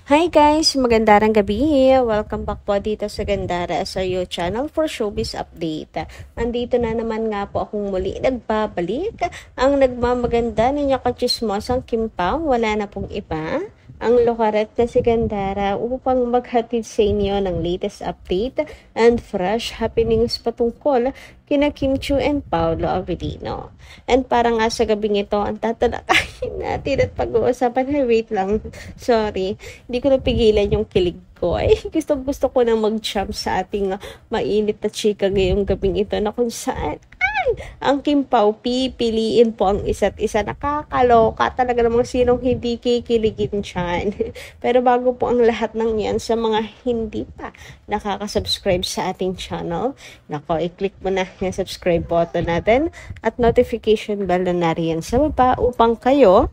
Hi guys! Magandang gabi! Welcome back po dito sa Gandara SRU channel for showbiz update. Andito na naman nga po akong muli nagbabalik. Ang nagmamaganda ninyo kachismosang Kim Pao, wala na pong iba. Ang lokaret na si Gandara upang maghatid sa inyo ng latest update and fresh happenings patungkol kina Kim Chiu and Paolo Avellino. And para nga sa gabing ito, ang tatalakayin natin at pag-uusapan, wait lang, sorry, hindi ko napigilan yung kilig ko. Gusto ko na mag-jump sa ating mainit na chika ngayong gabing ito na kung saan ang Kim Pao, pipiliin po ang isa't isa. Nakakaloka talaga namang sinong hindi kikiligin dyan. Pero bago po ang lahat ng yan, sa mga hindi pa nakaka-subscribe sa ating channel, nako, i-click mo na yung subscribe button natin at notification bell na nariyan sa baba upang kayo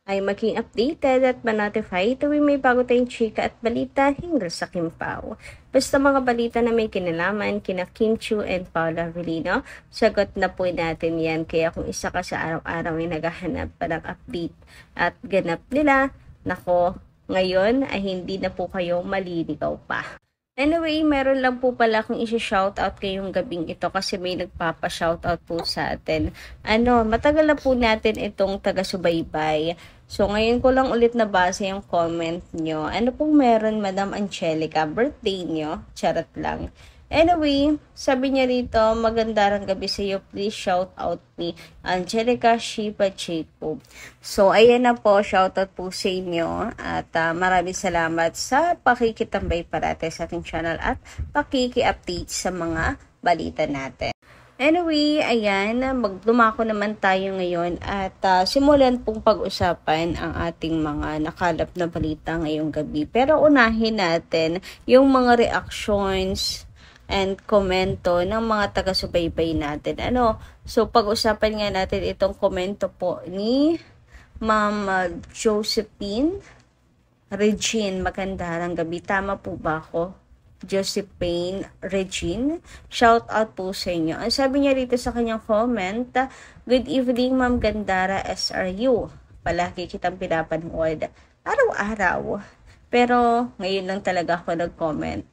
ay maging updated at ma-notify tuwing may bago tayong chika at balita hinggil sa Kim Pao. Basta mga balita na may kinalaman kina Kim Chiu and Paolo Avellino, sagot na po natin yan. Kaya kung isa ka sa araw-araw ay naghahanap pa ng update at ganap nila, nako, ngayon ay hindi na po kayo maliligaw pa. Anyway, meron lang po pala akong isi-shoutout kayong gabing ito kasi may nagpapa-shoutout po sa atin. Matagal na po natin itong taga-subaybay. So, ngayon ko lang ulit nabasa yung comment nyo. Ano pong meron, Madam Angelica? Birthday nyo? Charot lang. Anyway, sabi niya rito, magandang gabi sa iyo. Please shout out me, Angelica Shiba Jacob. So, ayan na po. Shout out po sa inyo. At maraming salamat sa pakikitambay parate sa ating channel at pakiki-update sa mga balita natin. Anyway, ayan, magdumako naman tayo ngayon at simulan pong pag-usapan ang ating mga nakalap na balita ngayong gabi. Pero unahin natin yung mga reactions and komento ng mga taga-subaybay natin. So pag-usapan nga natin itong komento po ni Ma'am Josephine Regine. Magandang gabi. Tama po ba ako? Josephine Regine. Shout out po sa inyo. Ang sabi niya rito sa kanyang comment, good evening Ma'am Gandara SRU. Palagi kitang pinapanood araw-araw. Pero ngayon lang talaga ako nag-comment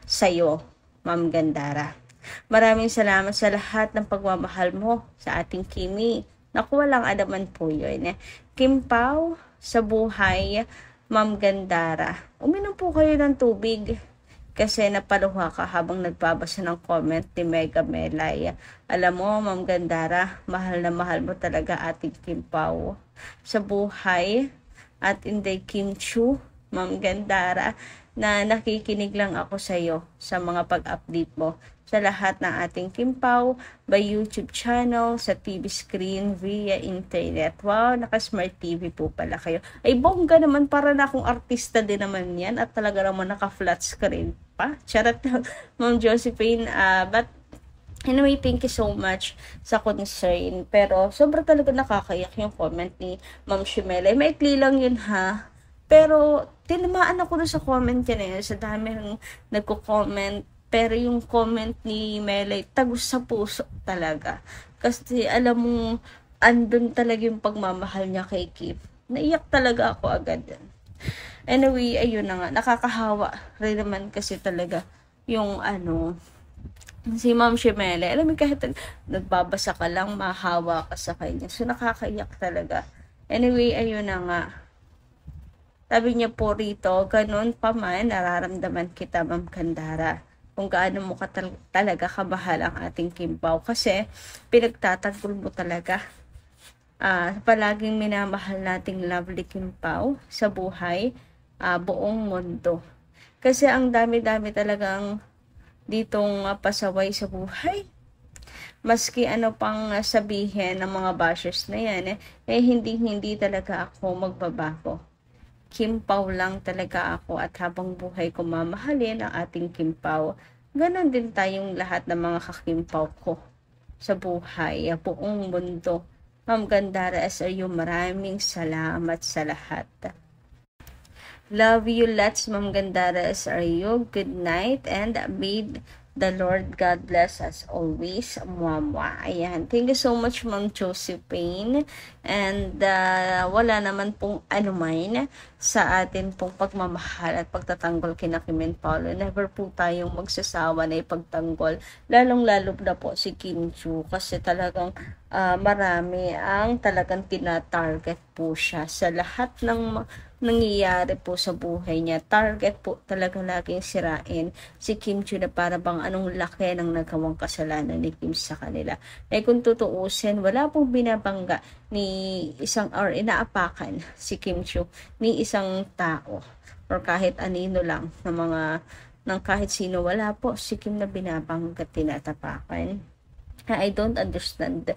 sa'yo, Ma'am Gandara. Maraming salamat sa lahat ng pagmamahal mo sa ating Kimi. Naku, walang adaman po yun. Kim Pao, sa buhay, Ma'am Gandara. Uminom po kayo ng tubig kasi napaluha ka habang nagbabasa ng comment ni Mega Melay. Alam mo, Ma'am Gandara, mahal na mahal mo talaga ating Kim Pao sa buhay. At Inday Kim Chiu, Ma'am Gandara, na nakikinig lang ako sa iyo sa mga pag-update mo sa lahat ng ating Kim Pao by YouTube channel, sa TV screen, via internet. Wow, naka-smart TV po pala kayo. Ay, bongga naman, para na akong artista din naman yan at talaga naman naka-flat screen pa. Charot lang, Ma'am Josephine. But anyway, thank you so much sa concern. Pero sobra talaga nakakayak yung comment ni Ma'am Shimele. Maikli lang yun ha. Pero tinamaan ako na sa comment niya na yun. Sa dami ng nagko-comment. Pero yung comment ni Melay, tagus sa puso talaga. Kasi alam mo, andun talaga yung pagmamahal niya kay Kim. Naiyak talaga ako agad. Anyway, ayun na nga. Nakakahawa rin naman kasi talaga yung si Ma'am Shimele. Alam mo, kahit nagbabasa ka lang, mahawa ka sa kanya. So, nakakaiyak talaga. Anyway, ayun na nga. Sabi niya po rito, ganun pa man, nararamdaman kita, Ma'am Gandara, kung gaano mo talaga kamahal ang ating Kim Pao. Kasi, pinagtatanggol mo talaga. Palaging minamahal nating lovely Kim Pao sa buhay, buong mundo. Kasi ang dami-dami talagang ditong pasaway sa buhay. Maski pang sabihin ng mga bashers na yan, hindi talaga ako magbabago. Kim Pao lang talaga ako at habang buhay ko mamahalin ang ating Kim Pao. Ganon din tayong lahat ng mga ka-Kim Pao ko sa buhay, buong mundo. Ma'am Gandara SRU, maraming salamat sa lahat. Love you lots, Ma'am Gandara SRU. Good night and The Lord God bless us always. Mwah. Ayan. Thank you so much, Ma'am Josephine. And wala naman pong anuman sa atin pong pagmamahal at pagtatanggol kina Kim and Paolo. Never po tayong magsasawa na ipagtanggol. Lalong-lalo na po si Kim Chiu kasi talagang marami ang talagang tina-target po siya sa lahat ng nangyayari po sa buhay niya. Target po talaga laging sirain si Kim Chiu na para bang anong laki ng nagawang kasalanan ni Kim sa kanila. Kung tutuusin, wala pong binabangga ni isang or inaapakan si Kim Chiu ni isang tao or kahit anino lang ng kahit sino. Wala po si Kim na binabangga, tinatapakan. I don't understand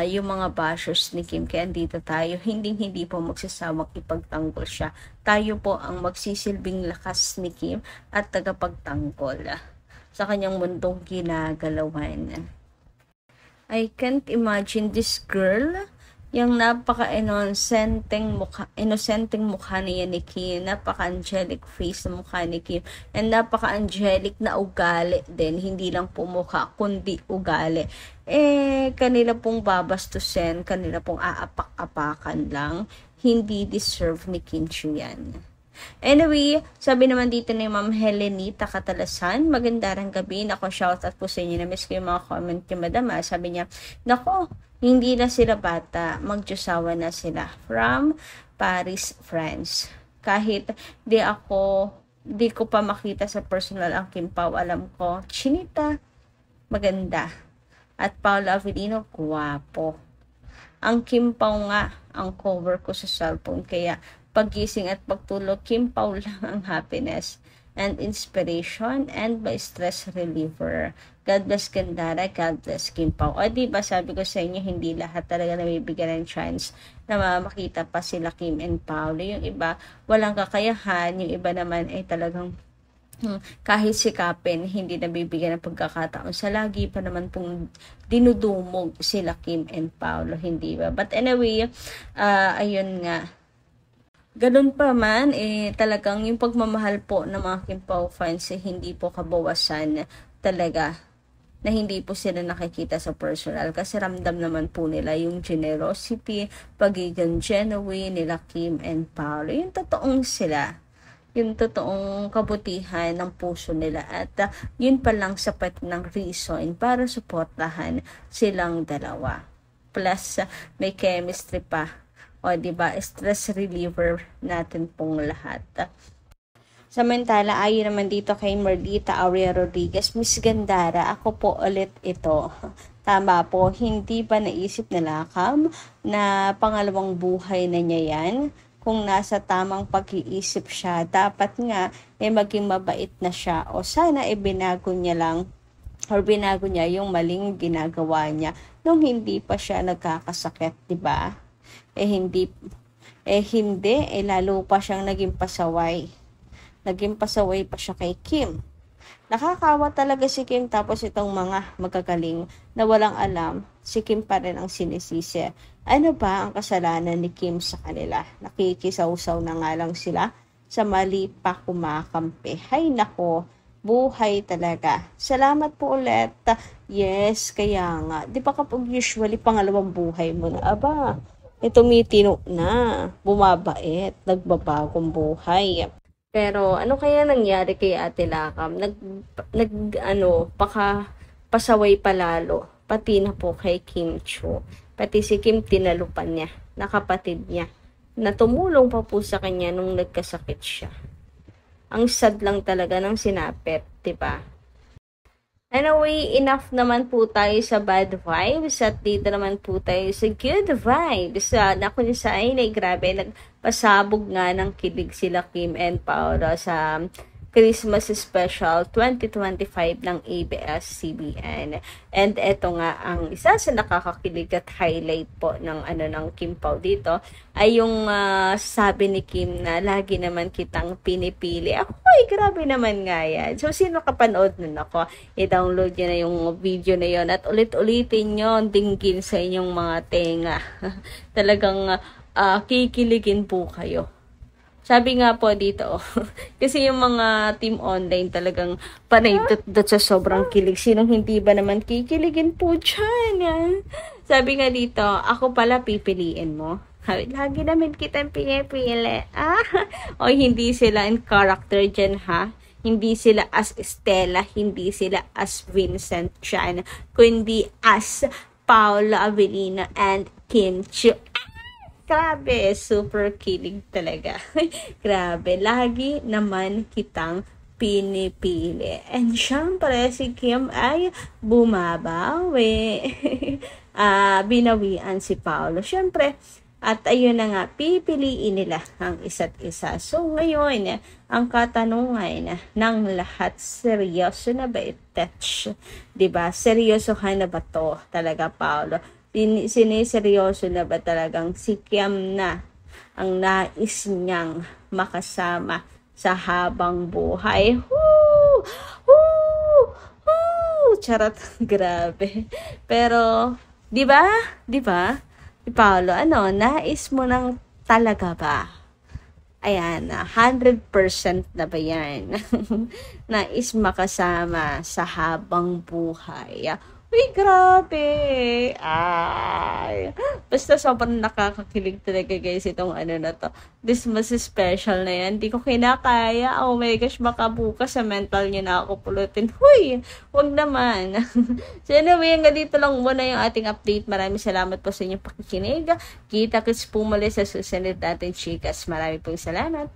yung mga bashers ni Kim. Kaya dito tayo, hindi po magsasawang ipagtanggol siya. Tayo po ang magsisilbing lakas ni Kim at tagapagtanggol sa kanyang mundong ginagalawan. I can't imagine this girl, yung napaka-inosenteng mukha niya ni Kim, napaka-angelic face na mukha ni Kim, and napaka-angelic na ugali din, hindi lang po mukha, kundi ugali. Kanila pong babastusin, kanila pong aapak-apakan lang, hindi deserve ni Kim Chiu yan. Anyway, sabi naman dito ni Ma'am Helenita Katalasan, magandang gabi. Nako, shoutout po sa inyo. Na-miss ko yung mga comment niyo, madam. Sabi niya, nako, hindi na sila bata, magjusawa na sila. From Paris, France. Kahit di ko pa makita sa personal ang Kim Pao, alam ko, Chinita, maganda. At Paolo Avellino, guwapo. Ang Kim Pao nga, ang cover ko sa cellphone, kaya paggising at pagtulog, Kim Pao lang ang happiness and inspiration and by stress reliever. God bless Gandara, God bless Kim Pao. O diba sabi ko sa inyo, hindi lahat talaga nabibigyan ng chance na makita pa sila Kim and Paolo. Yung iba, walang kakayahan. Yung iba naman ay talagang kahit sikapin, hindi nabibigyan ng pagkakataon. Sa lagi pa naman pong dinudumog sila Kim and Paolo, hindi ba? But anyway, ayun nga. Ganun pa man, talagang yung pagmamahal po ng mga Kim Pao fans, hindi po kabawasan talaga na hindi po sila nakikita sa personal. Kasi ramdam naman po nila yung generosity, pagiging genuine nila Kim and Paolo. Yung totoong sila, yung totoong kabutihan ng puso nila. At yun pa lang sapat ng reason para suportahan silang dalawa. Plus, may chemistry pa. O diba, stress reliever natin pong lahat. Samantala, ayon naman dito kay Merdita Aurea Rodriguez, Miss Gandara, ako po ulit ito. Tama po, hindi ba naisip na Lakam na pangalawang buhay na niya yan? Kung nasa tamang pag-iisip siya, dapat nga maging mabait na siya. O sana binago niya lang or binago niya yung maling ginagawa niya nung hindi pa siya nagkakasakit, diba? Hindi, lalo pa siyang naging pasaway. Naging pasaway pa siya kay Kim. Nakakawa talaga si Kim, tapos itong mga magagaling na walang alam, si Kim pa rin ang sinisisi. Ano ba ang kasalanan ni Kim sa kanila? Nakikisawsaw na nga lang sila sa mali pa kumakampi. Hay nako, buhay talaga. Salamat po ulit. Yes, kaya nga. Di ba kapag usually pangalawang buhay mo na, tumitino na, bumabait, nagbabagong buhay. Pero ano kaya nangyari kay Ate Lakam? Pasaway palalo, pati na po kay Kim Chiu. Pati si Kim tinalupan niya, na kapatid niya, na tumulong pa po sa kanya nung nagkasakit siya. Ang sad lang talaga ng sinapit, diba? Anyway, enough naman po tayo sa bad vibes at dito naman po tayo sa good vibes. Naku niya sa ay grabe, nagpasabog nga ng kilig sila Kim and Paolo sa Christmas Special 2025 ng ABS-CBN. And eto nga ang isa sa nakakakilig at highlight po ng Kim Pao dito ay yung sabi ni Kim na lagi naman kitang pinipili. Ay, grabe naman nga yan. So, sino kapanood nun ako? I-download nyo na yung video na yon at ulit-ulitin nyo dinggin sa inyong mga tenga. Talagang kikiligin po kayo. Sabi nga po dito, kasi yung mga team online talagang panay sa sobrang kilig. Sinong hindi ba naman kikiligin po dyan? Sabi nga dito, ako pala pipiliin mo. Lagi naman kitang pinipili. O hindi sila in character dyan, ha? Hindi sila as Stella, hindi sila as Vincent Chan, kundi as Paula Avellino and Kim Chiu. Grabe, super kilig talaga. Grabe, lagi naman kitang pinipili. And syempre, si Kim ay bumabawi. Binawian si Paolo. Syempre, at ayun na nga, pipiliin nila ang isa't isa. So ngayon, ang katanungan ng lahat, seryoso na ba ito? Diba? Seryoso ka na ba to talaga, Paolo? Siniseryoso na ba talagang si Kim na ang nais niyang makasama sa habang buhay? Woo! Woo! Woo! Charot, grabe. Pero, di ba? Di ba? Paolo, nais mo nang talaga ba? Ayan, 100% na ba yan? Nais makasama sa habang buhay. Uy, grabe! Ay! Basta sobrang nakakakilig talaga guys itong na to. This mas special na yan. Hindi ko kinakaya. Oh my gosh, baka bukas sa mental nyo na ako pulutin. Huy! Wag naman. So anyway, hanggang dito lang muna yung ating update. Maraming salamat po sa inyong pakikinig. Kita-kits po muli sa susunod natin, chikas. Maraming pong salamat.